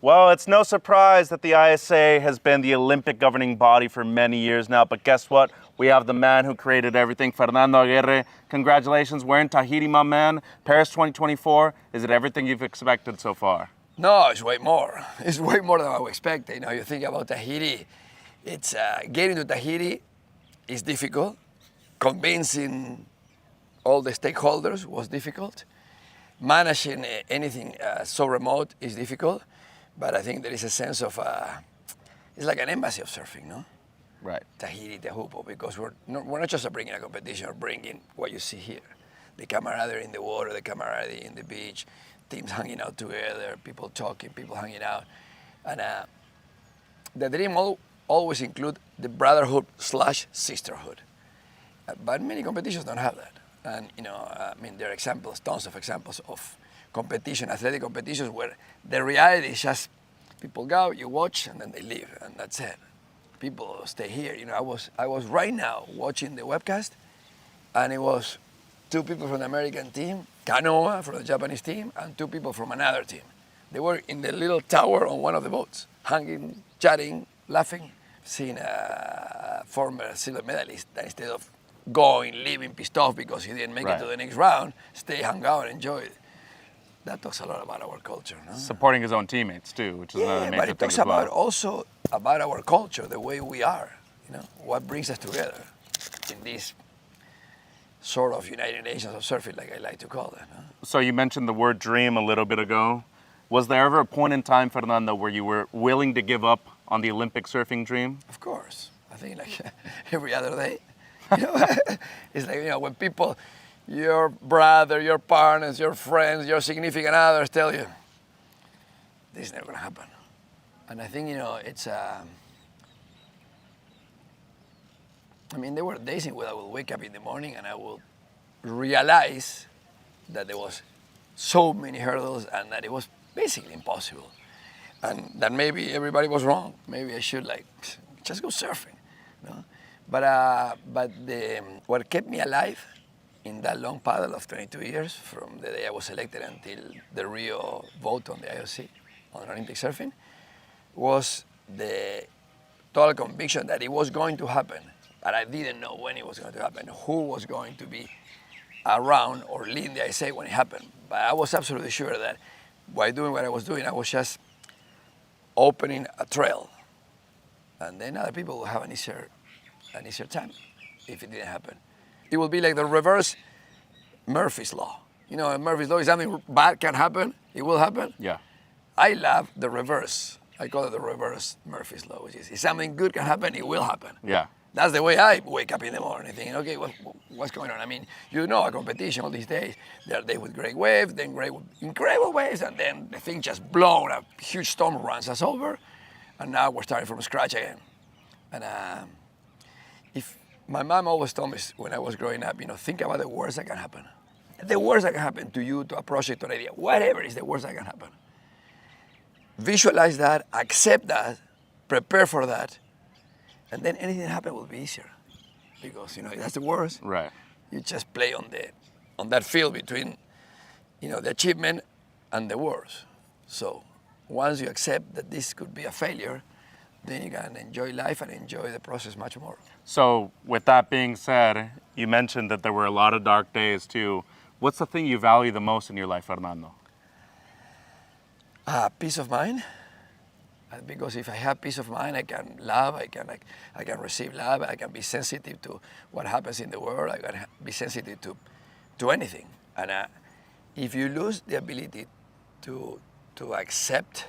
Well, it's no surprise that the ISA has been the Olympic governing body for many years now, but guess what? We have the man who created everything, Fernando Aguerre. Congratulations, we're in Tahiti, my man. Paris 2024, is it everything you've expected so far? No, it's way more. It's way more than I expected. You know, you think about Tahiti, it's getting to Tahiti is difficult. Convincing all the stakeholders was difficult. Managing anything so remote is difficult. But I think there is a sense of, it's like an embassy of surfing, no? Right. Tahiti, Tehupo, because we're not just bringing a competition, we're bringing what you see here. The camaraderie in the water, the camaraderie in the beach, teams hanging out together, people talking, people hanging out. And the dream always include the brotherhood / sisterhood. But many competitions don't have that. And, you know, I mean, there are examples, tons of examples of competition, athletic competitions, where the reality is just people go, you watch, and then they leave, and that's it. People stay here. You know, I was right now watching the webcast, and it was 2 people from the American team, Kanoa from the Japanese team, and 2 people from another team. They were in the little tower on one of the boats, hanging, chatting, laughing, seeing a former silver medalist that instead of going, leaving, pissed off because he didn't make it to the next round, stay, hung out, and enjoy it. That talks a lot about our culture, no? Supporting his own teammates too, which is another major thing. But it talks as well. about also about our culture, the way we are, you know, what brings us together in this sort of United Nations of surfing, like I like to call it. No? So you mentioned the word dream a little bit ago. Was there ever a point in time, Fernando, where you were willing to give up on the Olympic surfing dream? Of course. I think like every other day. You know? It's like, you know, when people, your brother, your partners, your friends, your significant others tell you, this is never gonna happen. And I think, you know, it's, I mean, there were days in which I would wake up in the morning and I would realize that there was so many hurdles and that it was basically impossible. And that maybe everybody was wrong. Maybe I should like, just go surfing, you know? But what kept me alive in that long paddle of 22 years, from the day I was elected until the Rio vote on the IOC, on Olympic surfing, was the total conviction that it was going to happen, but I didn't know when it was going to happen, who was going to be around or leading the ISA when it happened. But I was absolutely sure that by doing what I was doing, I was just opening a trail. And then other people will have an easier time if it didn't happen. It will be like the reverse Murphy's Law. You know, Murphy's Law is something bad can happen, it will happen. Yeah. I love the reverse. I call it the reverse Murphy's Law, which is if something good can happen, it will happen. Yeah. That's the way I wake up in the morning thinking, okay, what's going on? I mean, you know, a competition all these days, there are days with great waves, then great with incredible waves, and then the thing just blown, a huge storm runs us over, and now we're starting from scratch again. And if my mom always told me when I was growing up, you know, think about the worst that can happen. The worst that can happen to you, to a project, to an idea, whatever is the worst that can happen. Visualize that, accept that, prepare for that, and then anything that happens will be easier. Because, you know, that's the worst. Right. You just play on that field between, you know, the achievement and the worst. So once you accept that this could be a failure, then you can enjoy life and enjoy the process much more. So with that being said, you mentioned that there were a lot of dark days too. What's the thing you value the most in your life, Fernando? Peace of mind. Because if I have peace of mind, I can love, I can receive love, I can be sensitive to what happens in the world, I can be sensitive to anything. And if you lose the ability to accept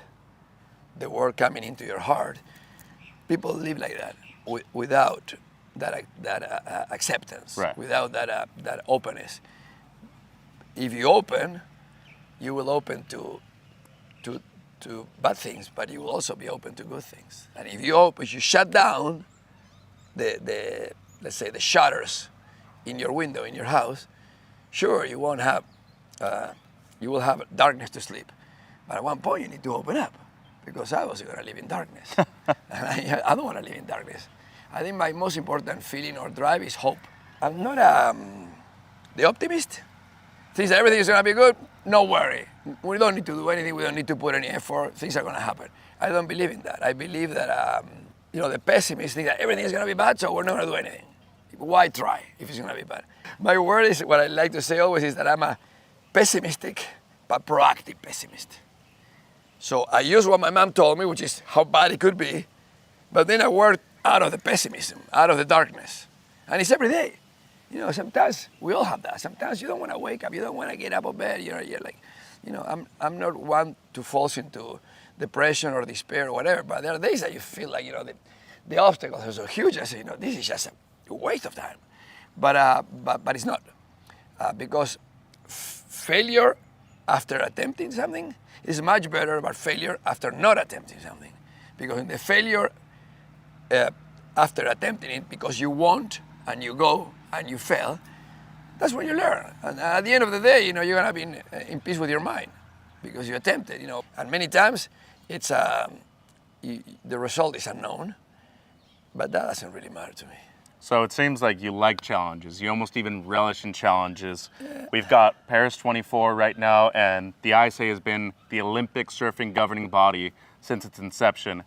the world coming into your heart, people live like that without that acceptance, right. Without that openness. If you open, you will open to bad things, but you will also be open to good things. And if you shut down the let's say the shutters in your window in your house, sure you won't have you will have darkness to sleep, but at one point you need to open up, because I was going to live in darkness. And I don't want to live in darkness. I think my most important feeling or drive is hope. I'm not the optimist. thinks that everything is going to be good, no worry. We don't need to do anything. We don't need to put any effort. Things are going to happen. I don't believe in that. I believe that, the pessimists think that everything is going to be bad, so we're not going to do anything. Why try if it's going to be bad? My word is, what I like to say always is that I'm a pessimistic but proactive pessimist. So I use what my mom told me, which is how bad it could be, but then I work out of the pessimism, out of the darkness. And it's every day. Sometimes we all have that. Sometimes you don't want to wake up, you don't want to get out of bed. You're like, I'm not one to fall into depression or despair or whatever, but there are days that you feel like, the obstacles are so huge. I say, this is just a waste of time. But it's not. Because failure after attempting something is much better than failure after not attempting something. Because in the failure after attempting it, because you want and you go and you fail, that's when you learn. And at the end of the day, you're gonna be in peace with your mind because you attempted. And many times it's the result is unknown, but that doesn't really matter to me. So it seems like you like challenges. You almost even relish in challenges. Yeah. We've got Paris 24 right now, and the ISA has been the Olympic surfing governing body since its inception.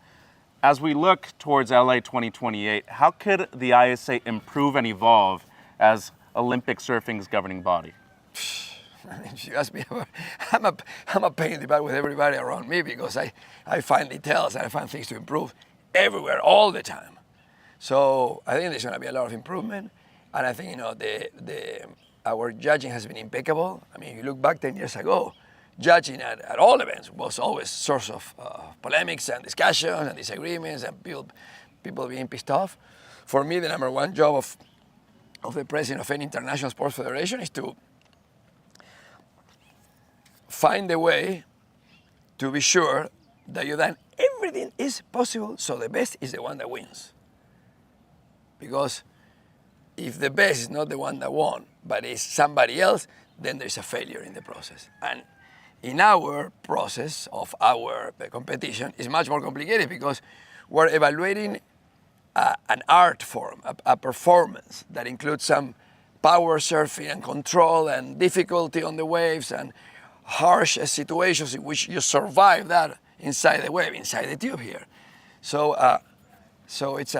As we look towards LA 2028, how could the ISA improve and evolve as Olympic surfing's governing body? If you ask me, I'm a pain in the butt with everybody around me because I find details and I find things to improve everywhere all the time. So I think there's going to be a lot of improvement, and I think our judging has been impeccable. I mean, you look back 10 years ago, judging at all events was always source of polemics and discussions and disagreements and people being pissed off. For me, the number one job of the president of any international sports federation is to find a way to be sure that you've done everything is possible so the best is the one that wins. Because if the best is not the one that won, but it's somebody else, then there's a failure in the process. And in our process of our competition, it's much more complicated because we're evaluating an art form, a performance that includes some power surfing and control and difficulty on the waves and harsh situations in which you survive that inside the wave, inside the tube here. So it's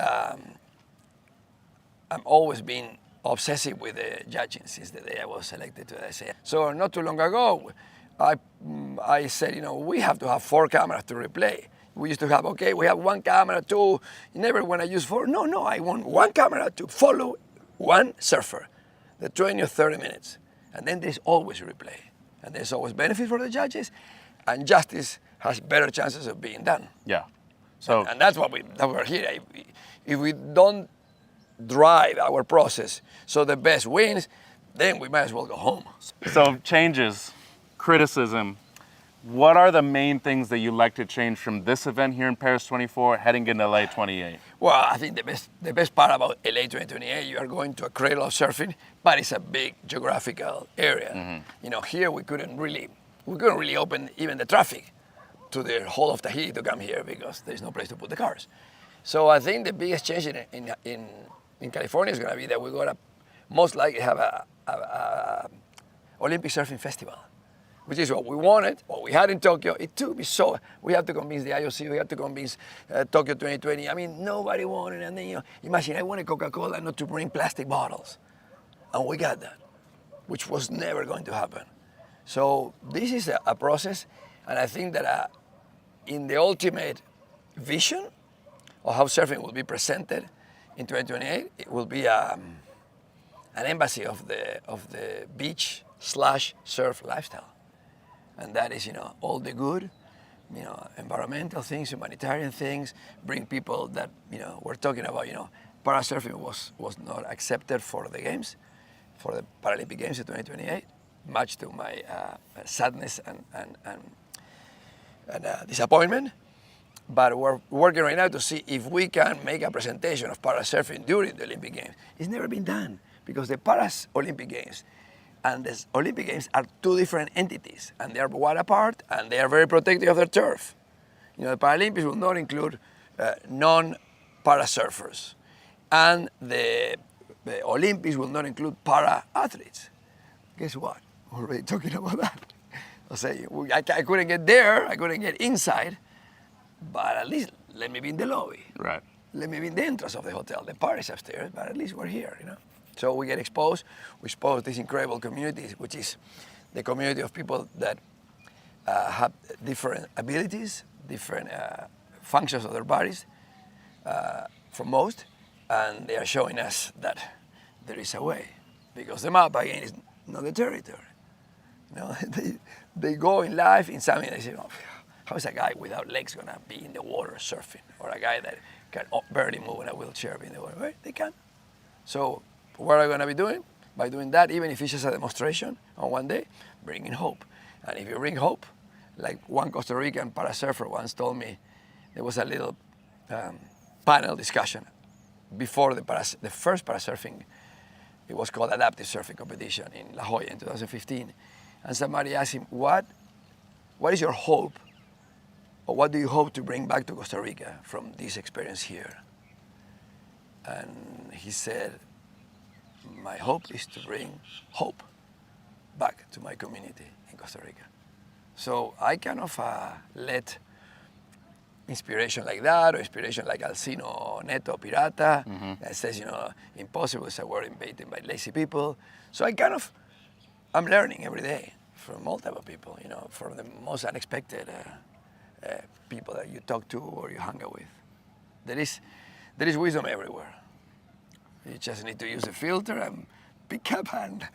I've always been obsessive with the judging since the day I was selected to the SA. So not too long ago, I said, we have to have 4 cameras to replay. We used to have, we have 1 camera, 2, you never want to use 4. No, I want 1 camera to follow 1 surfer, the 20 or 30 minutes. And then there's always replay. And there's always benefit for the judges, and justice has better chances of being done. Yeah. So and that's what we're here. If we don't drive our process so the best wins, then we might as well go home. So changes, criticism, what are the main things that you'd like to change from this event here in Paris 24 heading into LA 28? Well, I think the best part about LA 2028, you are going to a cradle of surfing, but it's a big geographical area. Mm-hmm. Here we couldn't really open even the traffic to the whole of Tahiti to come here because there's no place to put the cars. So I think the biggest change in California is going to be that we're going to most likely have a Olympic surfing festival, which is what we wanted, what we had in Tokyo. It took me so, we have to convince the IOC, we have to convince Tokyo 2020. I mean, nobody wanted, and then, imagine I wanted Coca-Cola not to bring plastic bottles. And we got that, which was never going to happen. So this is a process, and I think that in the ultimate vision of how surfing will be presented in 2028, it will be an embassy of the beach/surf lifestyle. And that is, all the good, environmental things, humanitarian things, bring people that, we're talking about, parasurfing was not accepted for the games, for the Paralympic Games in 2028, much to my sadness and disappointment. But we're working right now to see if we can make a presentation of parasurfing during the Olympic Games. It's never been done because the Olympic Games and the Olympic Games are 2 different entities, and they are wide apart, and they are very protective of their turf. The Paralympics will not include non-parasurfers, and the Olympics will not include para-athletes. Guess what? already talking about that. I say, I couldn't get there, I couldn't get inside, but at least let me be in the lobby. Right. Let me be in the entrance of the hotel. The party's upstairs, but at least we're here, you know. So we get exposed. We expose this incredible community, which is the community of people that have different abilities, different functions of their bodies, for most, and they are showing us that there is a way, because the map again is not the territory. You know, they go in life in something. They say, oh, how is a guy without legs gonna be in the water surfing, or a guy that can barely move in a wheelchair be in the water? Well, they can. So what are we gonna be doing? By doing that, even if it's just a demonstration on one day, bringing hope. And if you bring hope, like one Costa Rican parasurfer once told me, there was a little panel discussion before the first parasurfing. It was called Adaptive Surfing Competition in La Jolla in 2015. And somebody asked him, what is your hope, or what do you hope to bring back to Costa Rica from this experience here? And he said, my hope is to bring hope back to my community in Costa Rica. So I kind of let inspiration like that, or inspiration like Alcino Neto Pirata, that says, you know, impossible is a word invented by lazy people. So I'm learning every day from all type of people, you know, from the most unexpected people that you talk to or you hang out with. There is wisdom everywhere. You just need to use a filter and pick up and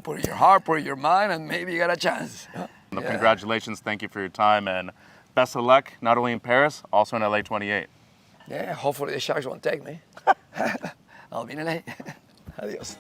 put it in your heart, put it in your mind, and maybe you got a chance. Well, congratulations, thank you for your time, and best of luck, not only in Paris, also in LA 28. Yeah, hopefully the Sharks won't take me. I'll be in LA. Adios.